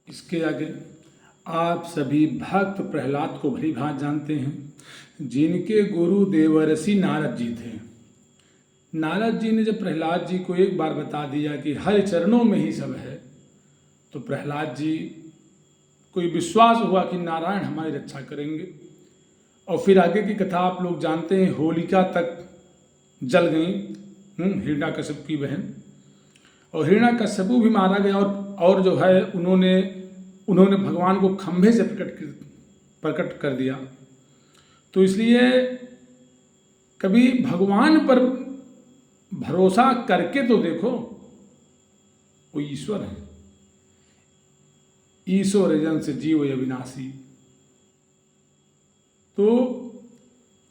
इसके आगे आप सभी भक्त प्रहलाद को भली भांति जानते हैं, जिनके गुरु देवर्षि नारद जी थे। नारद जी ने जब प्रहलाद जी को एक बार बता दिया कि हर चरणों में ही सब है, तो प्रहलाद जी को विश्वास हुआ कि नारायण हमारी रक्षा करेंगे। और फिर आगे की कथा आप लोग जानते हैं, होलिका तक जल गई, हिरण्याकश्यप की बहन, और हिरण्याकश्यप भी मारा गया। और जो है उन्होंने भगवान को खंभे से प्रकट कर दिया। तो इसलिए कभी भगवान पर भरोसा करके तो देखो, वो ईश्वर है। ईश्वर जन से जीव अविनाशी। तो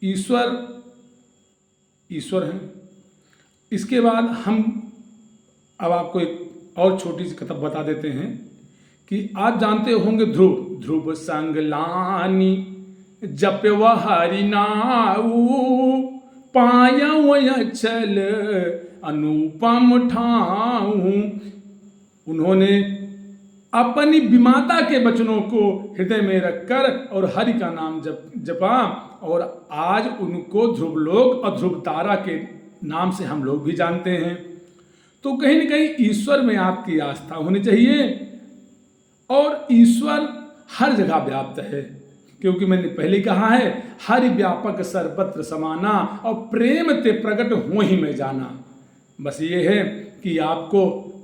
ईश्वर है। इसके बाद हम अब आपको एक और छोटी सी कथा बता देते हैं कि आप जानते होंगे ध्रुव संग लानी जप हरि नाऊ पाया चल अनुपम ठाऊ। उन्होंने अपनी विमाता के वचनों को हृदय में रखकर और हरि का नाम जपा, और आज उनको ध्रुवलोक और ध्रुव तारा के नाम से हम लोग भी जानते हैं। तो कहीं न कहीं ईश्वर में आपकी आस्था होनी चाहिए, और ईश्वर हर जगह व्याप्त है, क्योंकि मैंने पहले कहा है, हरि व्यापक सर्वत्र समाना और प्रेम ते प्रकट हो ही में जाना। बस ये है कि आपको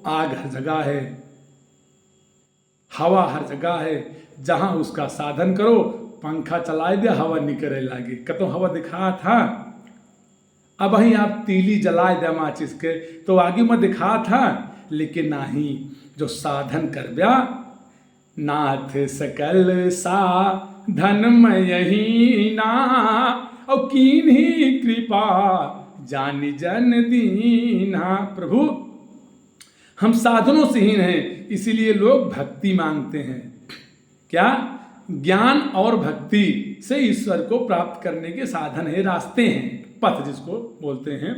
आग हर जगह है, हवा हर जगह है, जहां उसका साधन करो, पंखा चलाए दे हवा निकले लागे। कतो हवा दिखा था, अब वहीं आप तीली जलाए दे माचिस के तो आगे में दिखा था, लेकिन नहीं, जो साधन कर ब्या नाथ सकल साधन में यही ना, और कीन्ही कृपा जानि जन दीना। प्रभु हम साधनों से हीन हैं, इसीलिए लोग भक्ति मांगते हैं। क्या? ज्ञान और भक्ति से ईश्वर को प्राप्त करने के साधन है, रास्ते हैं, पथ जिसको बोलते हैं।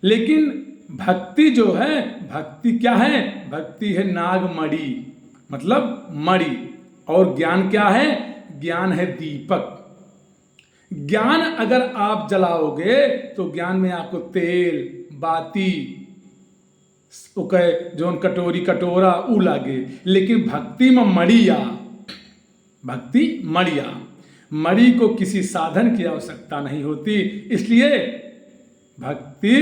लेकिन भक्ति जो है, भक्ति क्या है? भक्ति है नागमणि, मतलब मणि। और ज्ञान क्या है? ज्ञान है दीपक। ज्ञान अगर आप जलाओगे तो ज्ञान में आपको तेल बाती जो कटोरी कटोरा ऊ लागे, लेकिन भक्ति में मड़िया, भक्ति मड़िया, मणि को किसी साधन की आवश्यकता नहीं होती। इसलिए भक्ति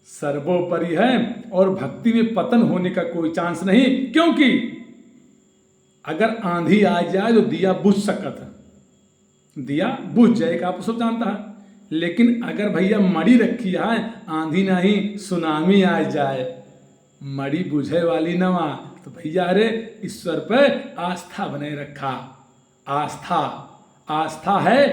सर्वोपरि है, और भक्ति में पतन होने का कोई चांस नहीं, क्योंकि अगर आंधी आ जाए तो दिया बुझ सकता है, दिया बुझ जाएगा, आप सब जानता है। लेकिन अगर भैया मड़ी रखी है, आंधी नहीं सुनामी आ जाए, मड़ी बुझे वाली नवा, तो भैया अरे ईश्वर पर आस्था बनाए रखा। आस्था है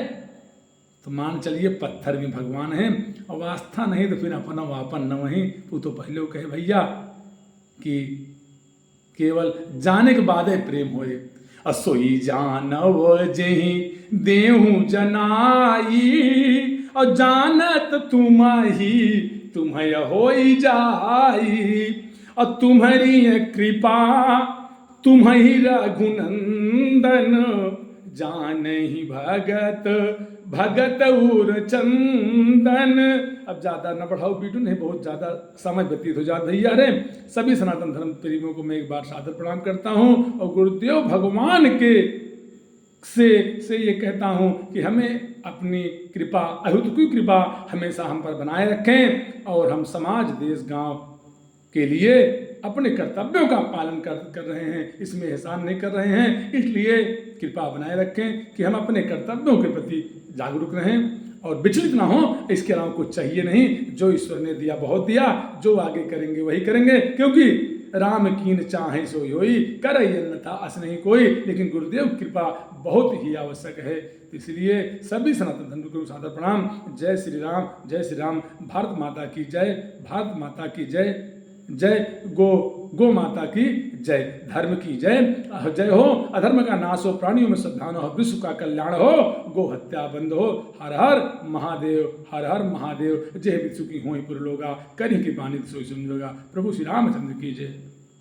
तो मान चलिए पत्थर में भगवान है, और आस्था नहीं तो फिर अपना वापन न वहीं। तू तो पहले कहे भैया कि केवल जाने के बाद प्रेम होए, असोई जानव जेहि देहु जनाई, और जानत तुम्हें होई जाई, और तुम्हारी कृपा तुम्हि रघुनंदन, जानहि भगत उर चंदन। अब ज्यादा न बढ़ाओ बीटू, नहीं बहुत ज्यादा समय व्यतीत हो जाता भैया रे। सभी सनातन धर्म प्रेमियों को मैं एक बार सादर प्रणाम करता हूँ, और गुरुदेव भगवान के से ये कहता हूँ कि हमें अपनी कृपा, अद्भुत की कृपा हमेशा हम पर बनाए रखें, और हम समाज देश गांव के लिए अपने कर्तव्यों का पालन कर रहे हैं, इसमें एहसान नहीं कर रहे हैं। इसलिए कृपा बनाए रखें कि हम अपने कर्तव्यों के प्रति जागरूक रहें और विचलित ना हो। इसके अलावा कुछ चाहिए नहीं। जो ईश्वर ने दिया बहुत दिया, जो आगे करेंगे वही करेंगे, क्योंकि राम कीन चाहे सोई होई, करई अन्यथा अस नहीं कोई। लेकिन गुरुदेव कृपा बहुत ही आवश्यक है। इसलिए सभी सनातन धर्म को सादर प्रणाम। जय श्री राम, जय श्री राम। भारत माता की जय, भारत माता की जय, जय गो माता की जय, धर्म की जय जय हो। अधर्म का नाश हो, प्राणियों में सद्भावना हो, विश्व का कल्याण हो, गो हत्या बंद हो। हर हर महादेव, हर हर महादेव। जय विश्व की हो पुरलोगा, करी की पानी सोई सुन लोगा। प्रभु श्री रामचंद्र की जय।